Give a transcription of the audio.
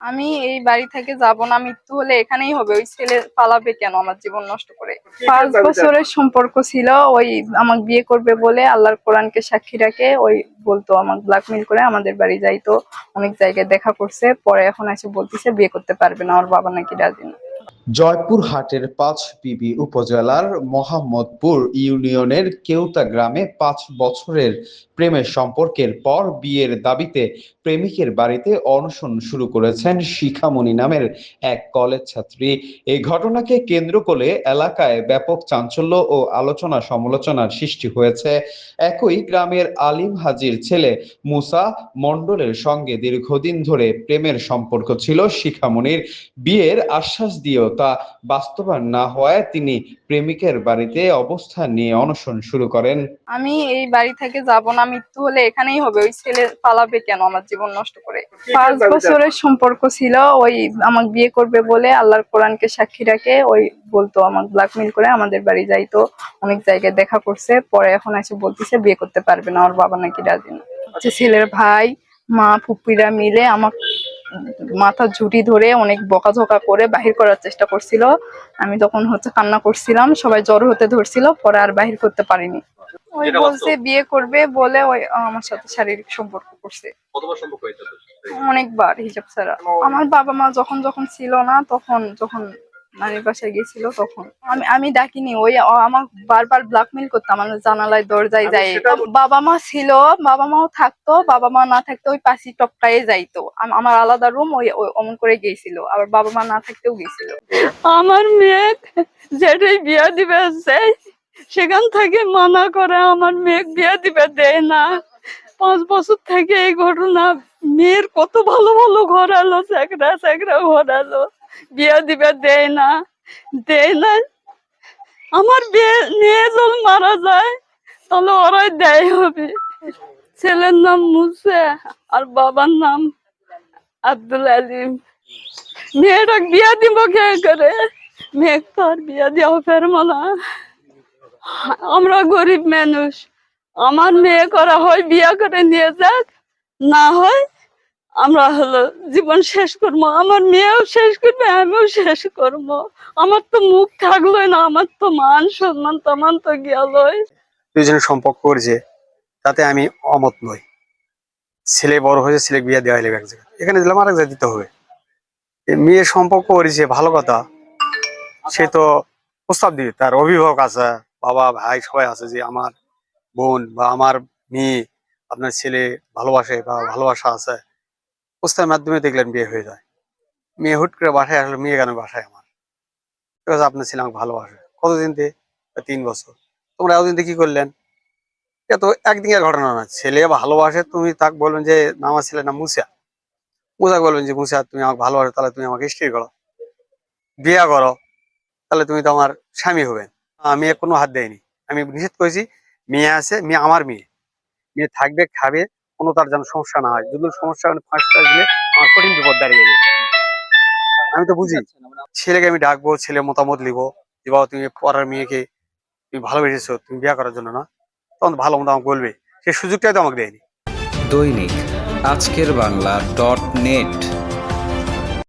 আমি এই বাড়ি থেকে যাব না, মৃত্যু হলে এখানেই হবে। ওই ছেলে পালাবে কেন আমার জীবন নষ্ট করে? 5 বছরের সম্পর্ক ছিল। ওই আমাকে বিয়ে করবে বলে আল্লাহর কোরআনকে সাক্ষী রাখে ওই বলতো, আমাকে ব্ল্যাকমেইল করে আমাদের বাড়ি যাইতো, অনেক জায়গায় দেখা করছে, পরে এখন এসে বলতেছে বিয়ে করতে পারবে না, ওর বাবা নাকি রাজি না। জয়পুরহাটের পাঁচবিবি উপজেলার মোহাম্মদপুর ইউনিয়নের কেউতা গ্রামে 5 বছরের প্রেমের সম্পর্কের পর বিয়ের দাবিতে প্রেমিকের বাড়িতে অনশন শুরু করেছেন শিখামণি নামের এক কলেজ ছাত্রী। এই ঘটনাকে কেন্দ্র করে এলাকায় ব্যাপক চাঞ্চল্য ও আলোচনা সমালোচনার সৃষ্টি হয়েছে। একই গ্রামের আলিম হাজির ছেলে মুসা মণ্ডলের সঙ্গে দীর্ঘদিন ধরে প্রেমের সম্পর্ক ছিল শিখামণির। বিয়ের আশ্বাস দিয়েও তা বাস্তবায়ন না হওয়ায় তিনি প্রেমিকের বাড়িতে অবস্থান নিয়ে অনশন শুরু করেন। আমি এই বাড়ি থেকে যাব না, মৃত্যু হলে এখানেই হবে। ওই ছেলে পালাবে কেন আমার জীবন নষ্ট করে? 5 বছরের সম্পর্ক ছিল। ওই আমাকে বিয়ে করবে বলে আল্লাহর কোরআনকে সাক্ষী রাখে ওই বলতো, আমাকে ব্ল্যাকমেইল করে আমাদের বাড়ি যাইতো, অনেক জায়গায় দেখা করছে, পরে এখন এসে বলতেছে বিয়ে করতে পারবে না, ওর বাবা নাকি রাজি না। ছেলের ভাই মা ফুপিরা মিলে আমার মাথা ঝুঁটি ধরে অনেক বকাঝকা করে বাহির করার চেষ্টা করছিল। আমি তখন কান্না করছিলাম, সবাই জড়ো হতে ধরছিল, পরে আর বাহির করতে পারিনি। ওই বলছে বিয়ে করবে বলে ওই আমার সাথে শারীরিক সম্পর্ক করছে। অনেকবার হিসাব ছাড়া। আমার বাবা মা যখন যখন ছিল না, তখন যখন নানির বাসায় গেছিল তখন আমি ডাকিনি। ওই আমার বারবার ব্ল্যাকমেইল করতো, আমার জানালায় দরজায় যায়। বাবা মা ছিল, বাবা মাও থাকতো, বাবা মা না থাকতো ওই পাশি টপটায়ে যাইতো। আমার আলাদা রুম ওই অমন করে গেছিল, আবার বাবা মা না থাকতেও গেছিল। আমার মেয়ে যেটাই বিয়া দিবে সেখান থেকে মানা করে, আমার মেয়ে বিয়া দিবে দেয় না। 5 বছর থেকে এই ঘটনা। মেয়ের কত ভালো ভালো ঘর আলো, চাকরা চাকরা ঘর আলো, বিয়া দিবে দেয় না। আমার মেয়ে যদি মারা যায় তাহলে ওরাই দেয় হবে। ছেলের নাম মুসা আর বাবার নাম আব্দুল আলিম। মেয়েটা বিয়া দিব কে করে? মেয়ে তো আর বিয়া দেওয়া পারবো না, আমরা গরিব মানুষ। আমার মেয়ে করা হয় বিয়া করে নিয়ে যাক, না হয় আমরা জীবন শেষ করবো। আমার মেয়েও শেষ করবে, আমিও শেষ করবো। আমার তো মুখ থাকলোই না, আমার তো মান সম্মান তেমন তো গেলই। দুজনের সম্পর্ক করেছে, তাতে আমি অমত নই। ছেলে বড় হয়েছে, ছেলে বিয়ে দেওয়া হলে এক জায়গায়, এখানে দিলাম আরেক জায়গায় দিতে হবে। মেয়ে সম্পর্ক করেছে ভালো কথা, সে তো প্রস্তাব দিবে, তার অভিভাবক আছে, বাবা ভাই সবাই আছে, যে আমার বোন বা আমার মেয়ে আপনার ছেলে ভালোবাসে বা ভালোবাসা আছে। প্রস্তাবের মাধ্যমে দেখলেন বিয়ে হয়ে যায়। মেয়ে হুট করে বাসায় আসলো, মেয়ে কেন বাসায় আমার? ঠিক আছে, আপনার ছেলে আমাকে ভালোবাসে। কতদিন থেকে? 3 বছর। তোমরা এতদিন কি করলেন? এটা তো একদিনের ঘটনা না। ছেলে ভালোবাসে, তুমি তাকে বলবেন যে আমার ছেলের নাম মুসা, মুসাকে বলবেন যে মুসা তুমি আমাকে ভালোবাসো, তাহলে তুমি আমাকে স্ত্রী করো, বিয়ে করো, তাহলে তুমি তো আমার স্বামী হবেন। আমি কোনো হাত দেয়নি, আমি নিষেধ করেছি। মেয়ে আছে, মেয়ে আমার মেয়ে, মেয়ে থাকবে খাবে, কোনো তার যেন সমস্যা না হয়। যদি সমস্যা হয়, ফাঁসটা দিলে আমার কঠিন বিপদ দাঁড়িয়ে যাবে। আমি তো বুঝি। ছেলেকে আমি ডাকবো, ছেলে মতামত লিবো যে বাবা তুমি পড়ার মেয়েকে তুমি ভালোবেসেছো, তুমি বিয়ে করার জন্য না, তখন ভালো মতো আমাকে বলবে। সেই সুযোগটাই তো আমাকে দেয়নি। দৈনিক আজকের বাংলা .net